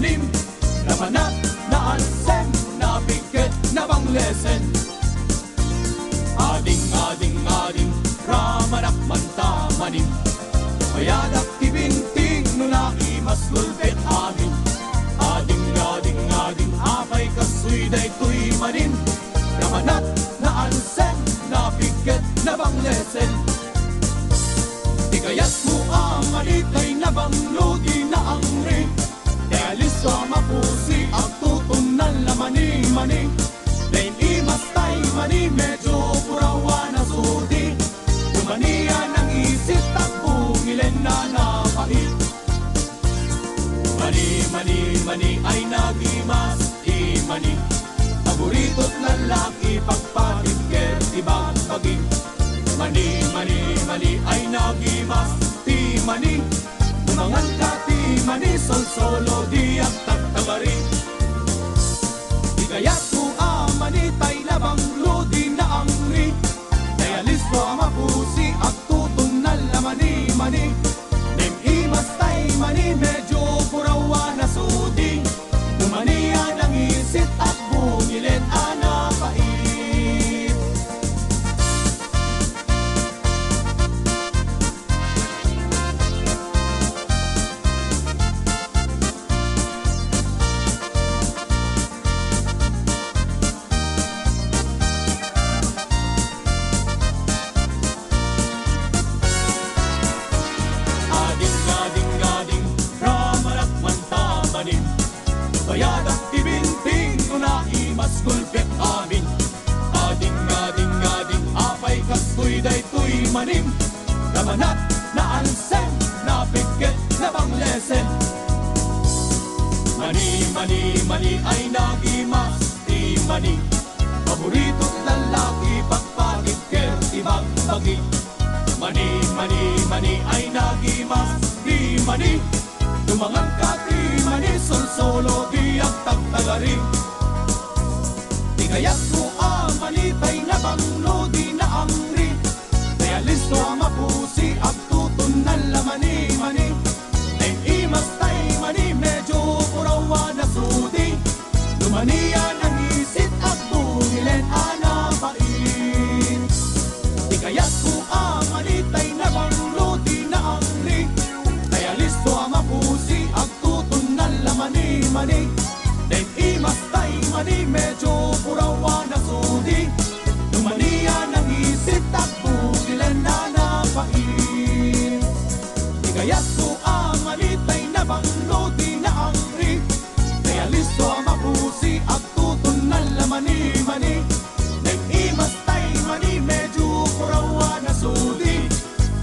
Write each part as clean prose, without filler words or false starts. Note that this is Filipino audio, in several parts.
manim, namanap, na alsem, na biket, na banglesen. Ading, ramanak manta manim, mayadak tibinting, nunai mas gulpet amin. Ading, apay kasuy day tuy manim, namanap, na alsem, na biket, na banglesen. Di kayat mo amanitay na banglodi na angri, Delis sa mapusi at tutunan na mani-mani. Dain imas tay mani, medyo purawa na sudi. Dumaniya ng isip at bungilen na napait. Mani, ay nagimas, imani. Paborito't lalaki, pagpatibker, ibang baging. Mani, ay nagimas, imani. Umangan ka, timani, sol-solo, di at tagtabari. Di kaya't mo amani, tay labang lodi na angri. Kaya listo mapusi at tutunal na mani-mani. Nem imas tay mani, medyo purawa na sudi. Dumaniya ng isit at bungilen anapait. Bayadak tibinting, nunai mas gulpet amin. Ading, apay kastoy day tuy manim. Namanat, na alsem, na piket, na banglesen. Mani, ay nagimas, di mani. Paborito't lalaki, pagpatibker, ibang bagi. Mani, ay nagimas, di mani. Dumangan ka, di mani, sol-solo, di ang tagtagari. Di kaya't mo amanitay na banglo, di na angri. Kaya listo mapusi at tutunan la mani-mani. Ay imas tay mani, medyo purawa na sudi. Dumaniya ng isit at bungilen anapait. Di kaya't mo amanitay na banglo, di na angri. Kaya listo mapusi at tutunan la mani-mani. Den imas tay mani, medyo purawa na sudi. Dumaniya ng isit at bungilen anapait. Di kaya't mo amanitay na banglo, di na angri. Kaya listo mapusi at tutunan la mani-mani. Den imas tay mani, medyo purawa na sudi.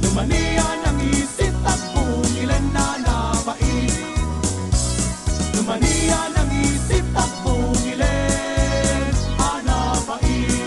Dumaniya ng isit at bungilen anapait. Dumaniya ng isip at bungilen anapait.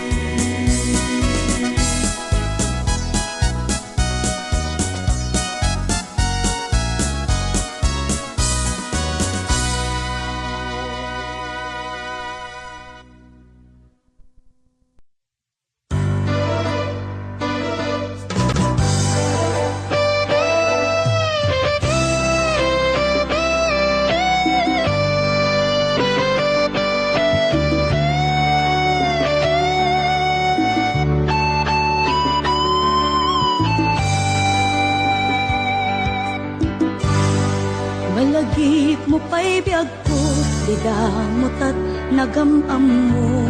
Malagip mo pa'y biyag ko, di damot at nagamam mo.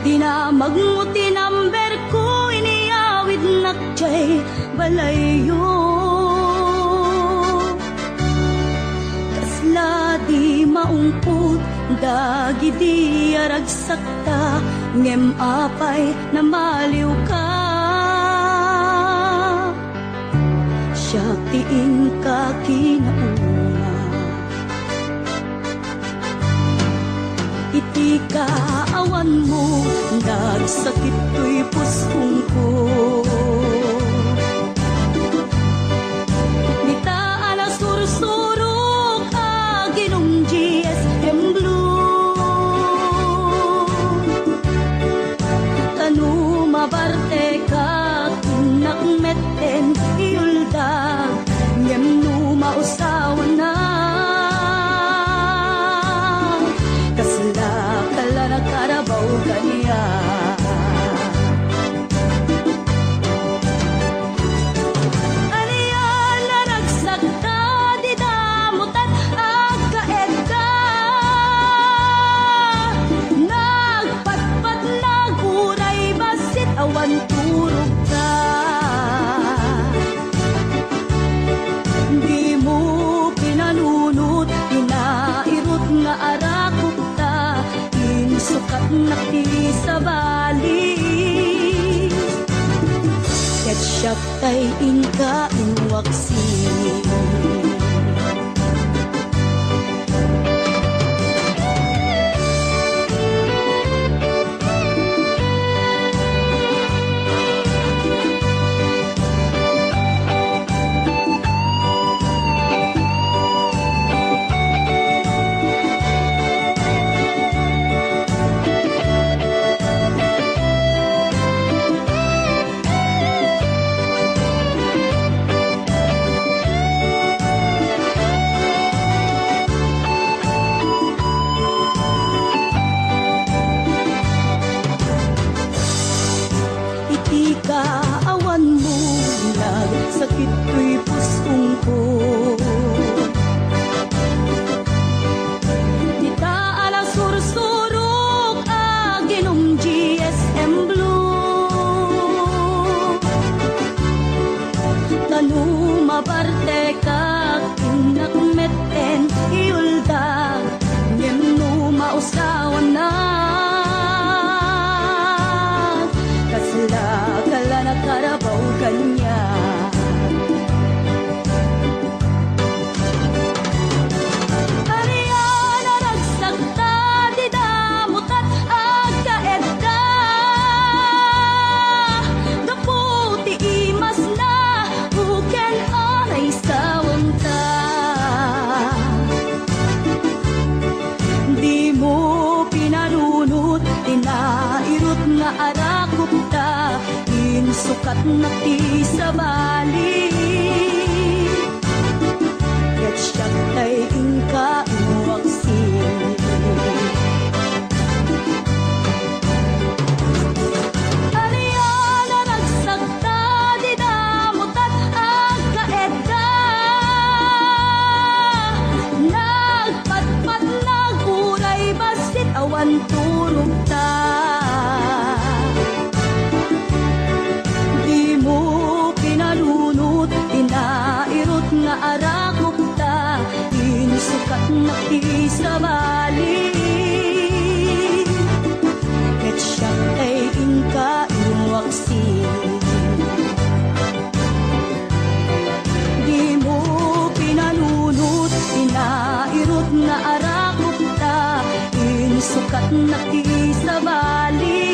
Dinamag mo tinamber ko, iniyawid nakjay balayo. Kasla di maungput, dagi di aragsakta, ngem apay na maliw ka. Siyak tiin ka kinauna, iti kaawan mo, nagsakit to'y puspong ko. Nitaan na sursurok, aginong GS Blue. Kanu mabarte ka, kinakmeten, iuldag, ngem nu mausa ay inka inwaksi. Awan mo nagsakit ko'y pustong ko. Di taan ang sursurok aginong GSM Blue. Tanuma parte kak inakmeten iuldag ngem no mausawan na. Kala nakarabaw kanya. Ariana nagsagta di damot at agkaedda. Daputi imas na uken anay sawanta. Di mo pinarunot tinairot nga arakop ta. Sukat na ti sa bali. Ket siyak ay inka iwaksi. Ariana nagsagta di damot at agkaedda. Nagpatpat naguray basit awan turog ta. Inairot nga arakop ta, inusukat na ti sa bali. Ket siyak ay inka iwaksi. Di mo pinanunot, inairot nga arakop ta, inusukat na ti sa bali.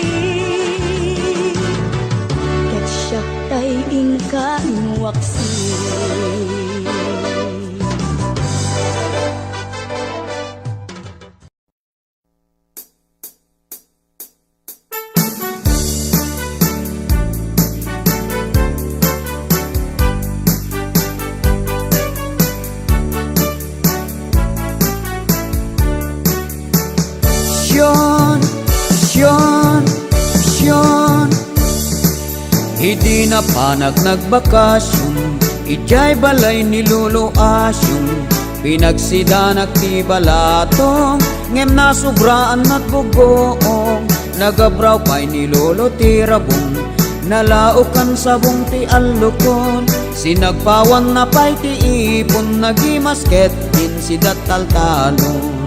Ket siyak ay inka iwaksi. Hindi na panag nagbakasyon, ijay balay niluluasyon. Pinagsidanak ti balatong, ngem na sobraan at bugoong. Nagabraw pa'y nilolo ti rabong, nalaukan sabong ti allukon. Sinagpawan na pa'y ti ipon, nagimasket din si dataltalon.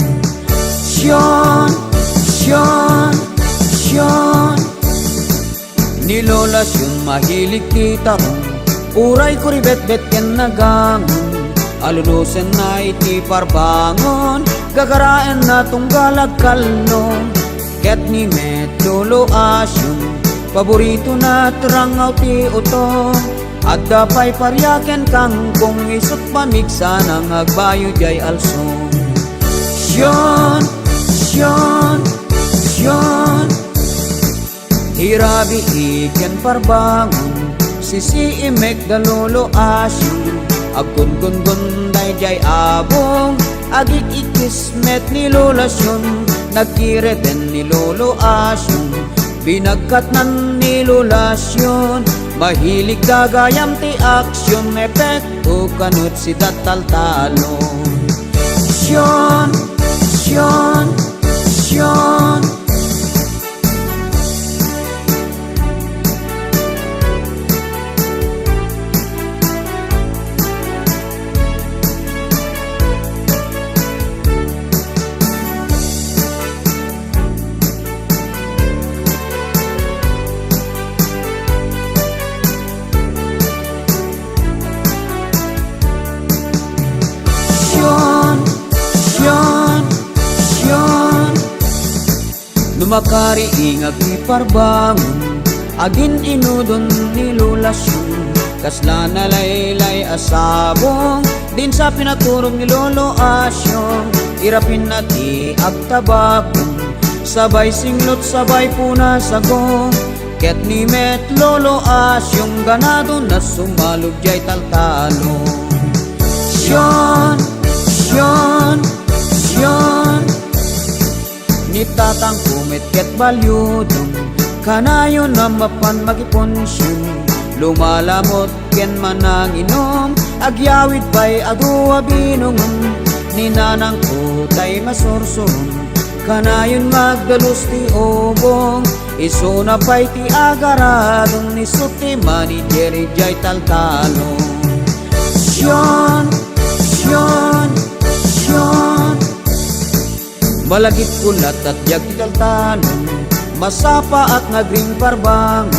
Syon, syon, syon, nilolasyon mahilig ti tarong. Uray ko ribet-bet ken nagangon, alulusen na iti parbangon. Gagaraen na tunggalag kalong, ket ni medolo asyon. Paborito na trangaw ti utong, at dapay paryaken kangkong. Isut pamigsa ng agbayo jay alsong. Syon, syon, syon, hirabi iken parbangon, sisi imek dalolo asyon. Aggun-gun-gun day jay abong, agik ikismet nilolasyon. Nagkireten nilolo asyon, binagkatnan nilolasyon. Mahilig gagayam ti aksyon, epekto kanut si dataltalon. Syon, syon, syon, Lumakari ingag ni parbangon, agin inudon ni lulasyon. Kasla na laylay asabong, din sa pinaturong ni Lolo Asyong. Irapin na ti agtabakong, sabay singlot sabay puna sagong. Ket ni met Lolo Asyong, ganado na sumalog jay taltalong. Syon, syon, syon, ni tatang kumit ket balyudong, kanayon na mapan magiponsyon. Lumalamot ken manang inom, agyawid pa'y adua binungon. Ni nanang kutay masursun, kanayon magdalus ti obong. Iso na pa'y ti agaradong, ni suti mani Jerry jay taltalong. Syon, syon, syon, malagit kulat at yag ti taltalong, masapa at nagring parbangon.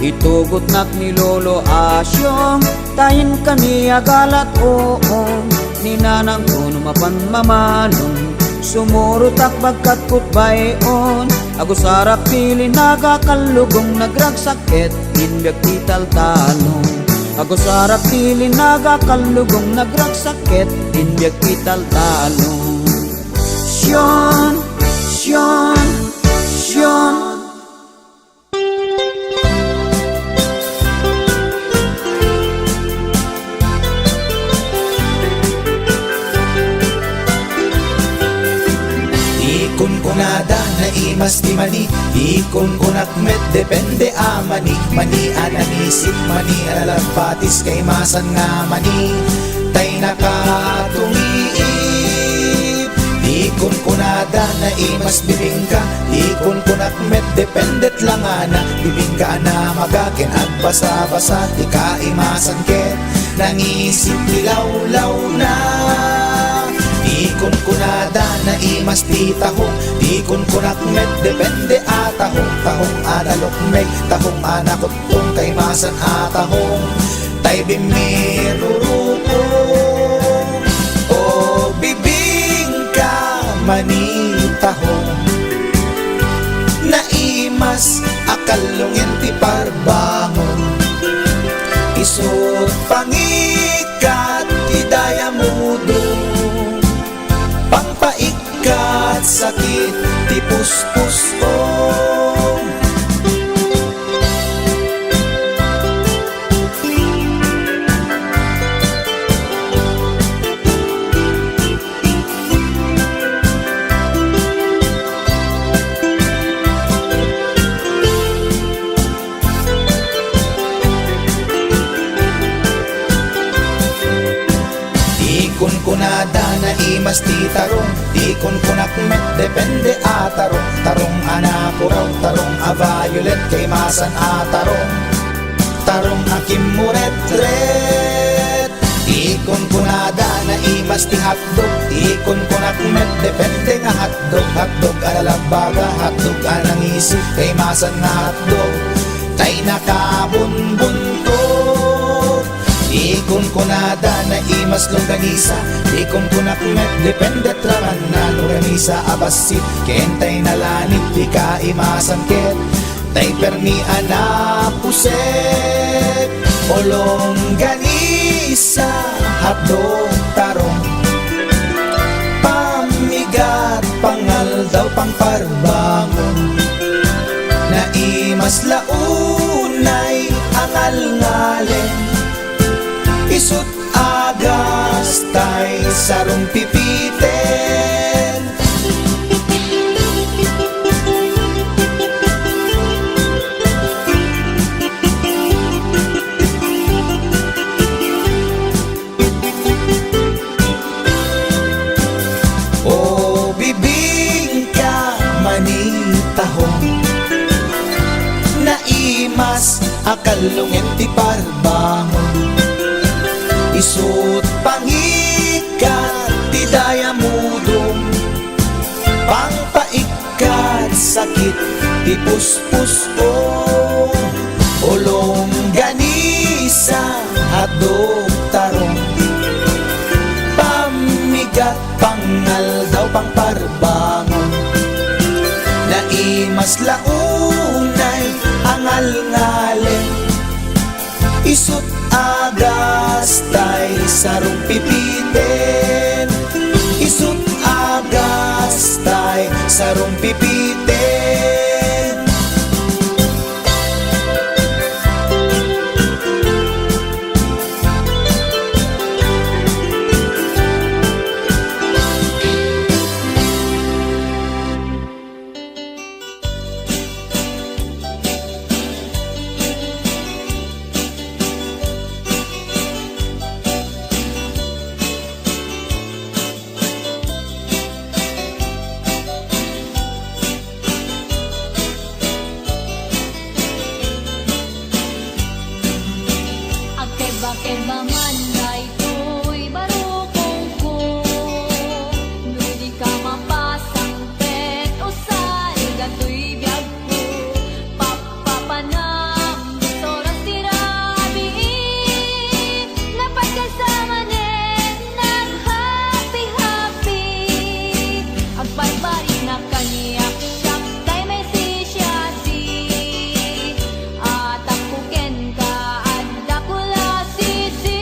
Itugot nak ni Lolo Asyong, tayin kaniya galat oong. Ni nanang kuno mapan mamalong, sumurot ak bagkat kutbayon. Agusarap pili nagakalugong, nagragsakit inbyak ti taltalong. Agusarap pili nagakalugong, nagragsakit inbyak ti taltalong. Syon, syon, syon, kunada na imas ti mani, ikon kunak met depende a mani. Mani ananisip, mani alalapatis kay masan nga mani, tay nakatumiip. Ikon kunada na imas bibingka, ikon kunak met dependet lang ana. Bibingka na magakin at basa-basa, di ka imasan ket nangisip dilaw-law na. Ikon kunada na imas ti tahong, ikon kunak met depende a tahong. Tahong analok meg, tahong anakotong kay masan a tahong, tay bimirurupong. O bibingka mani tahong, na imas akalungin ti parbangon. Isut pangikat ti dayamudong, pangpaikat sakit ti puspusong. Ikon kunada na imas ti tarong, ikon kunak met depende a tarong. Tarong anapuraw, tarong a violet kay masan a tarong. Tarong akim muret-ret. Ikon kunada na imas ti hotdog, ikon kunak met depende nga hotdog. Hotdog alalabaga, hotdog anangisi kay masan nga hotdog, tay nakabunbunto. Ikon kunada na imas longganisa, ikon kunak met depende traman na longganisa abasit. Kentay nalanit di ka imasan ket, tay permi anapuset. O longganisa hotdog tarong, pamigat pangal daw pangparbangon. Na imas launay angal-ngalen, isut agas tay sarong pipiten. O bibingka mani tahong, na imas akalungin ti parbangon. Isut pangikat ti dayamudong, pangpaikat sakit ti puspusong. O longganisa hotdog tarong, pamigat pangal daw pangparbangon. Na mas launay ang alngalin. Isut agastay sarong pipitin, isut agastay sarong pipitin. Keba man na ito'y barukong ko, di ka mapasang pet o saligan to'y biyag ko. Papapanam, soras tirabi, napagkasama nin, nag-happy-happy. Agparbari na kaniyak siya, kay may si at ang puken ka, at dakula sisi.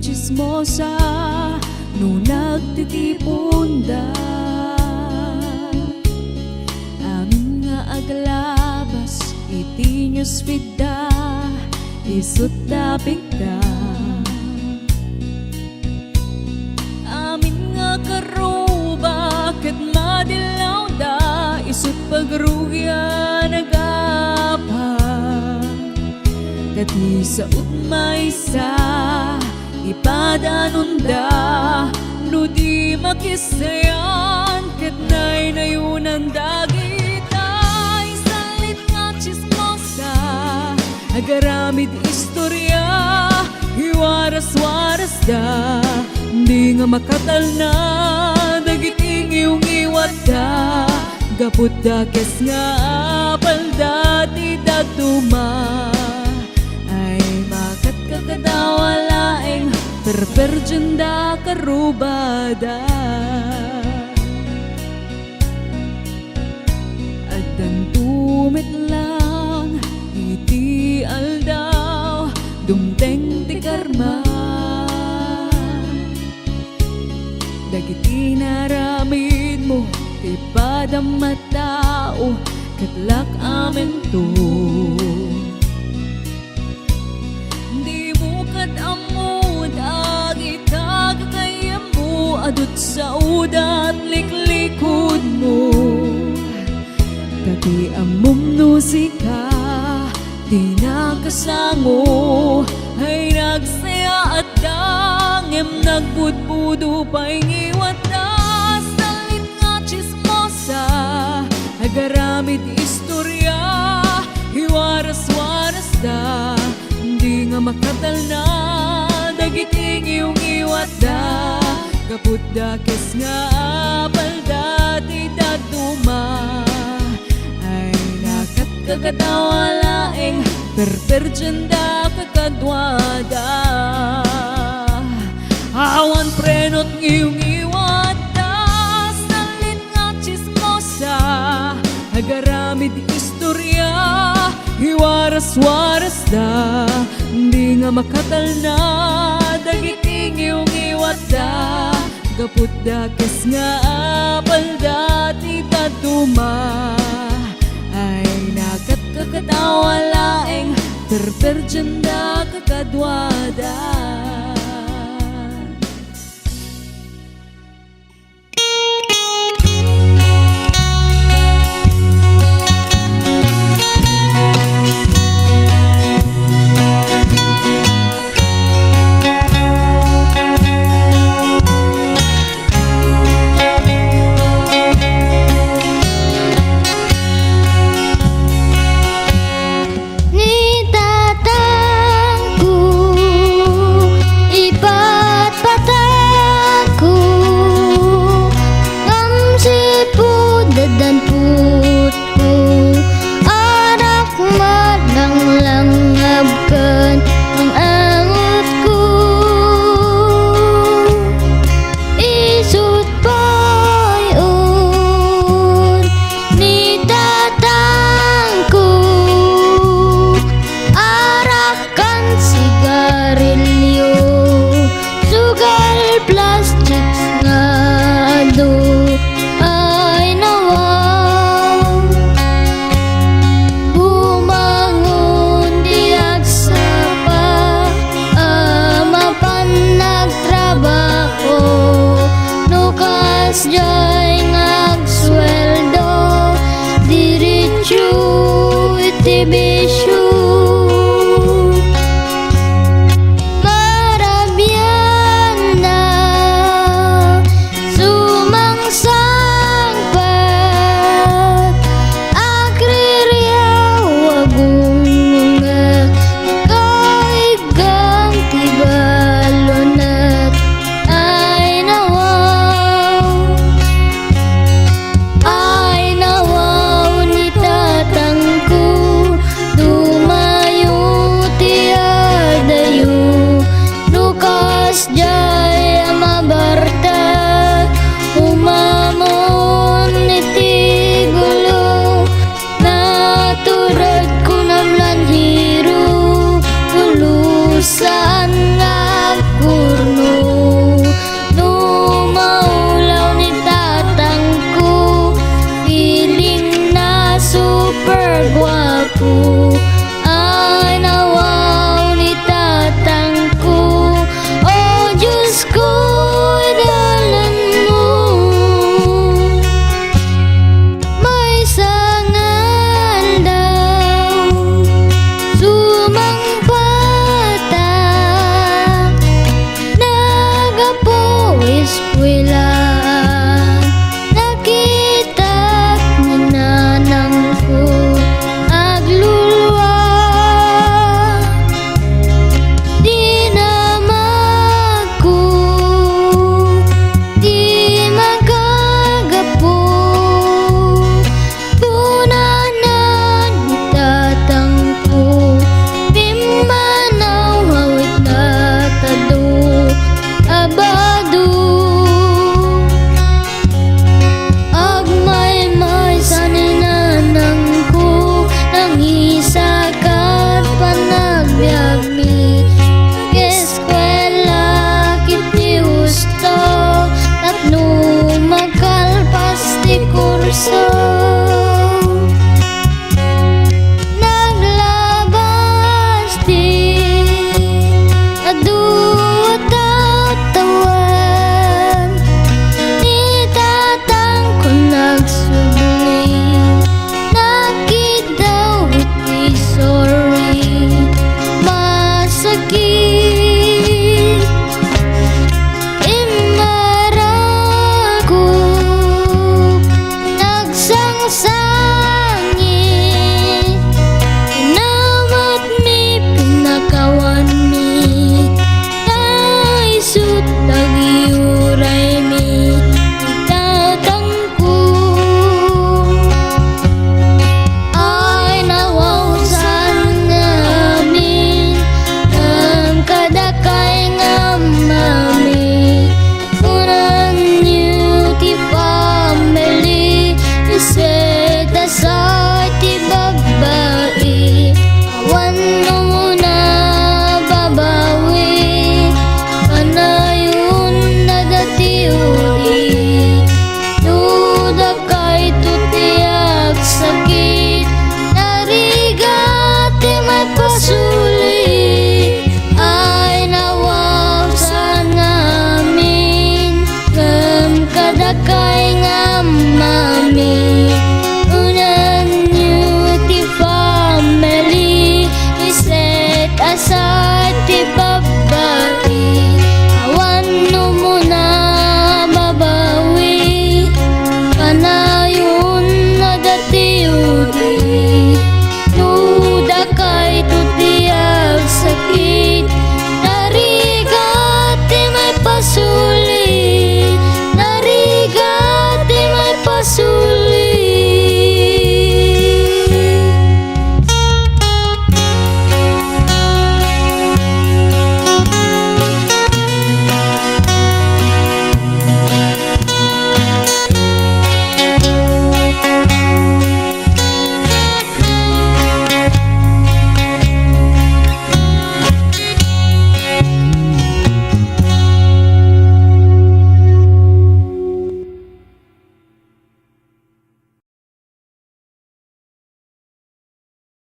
chismosa no nagtitipon da. Amin nga aglabas iti newsfeed da, isut da bigda. Amin nga karo bakit madilaw da, isut pagrugya nagapa. Dati sa utmay sa ipadanunda, no di makisayan ket nay nayunan dagitay. Salit nga chismosa agaramid istorya, hiwaras-waras da, di nga makatal na dagiting iyong iwat da. Gapot da kes nga apal dati datuma, ay makat kakadawalaeng perperjen da karubada. At ang tumit lang iti aldaw, dumteng ti karma. Dagiti naramid mo ti padam matao, katlak amen to. Di mo kadamod agitag kayam mo, adot sa udat liklikod mo. Dati amom no sika di nakasango, ay nagsaya at dangem nagbudbudo pa'y ngiwat da. Salit nga chismosa agaramid istorya, hiwaras-waras da, di nga makatal na dagiting iyong iwat da. Kaput da kes nga apal dati datuma, ay nakat kakatawalaeng perperjen da kakadwada. Awan prenot ngiyong iwat da, salit nga chismosa agaramid istorya, hiwaras-waras da, di nga makatal na dagiting iyong iwat da. Gaput da kes nga apal dati tatuma, ay nakat kakatawalaeng perperjen da kakadwada.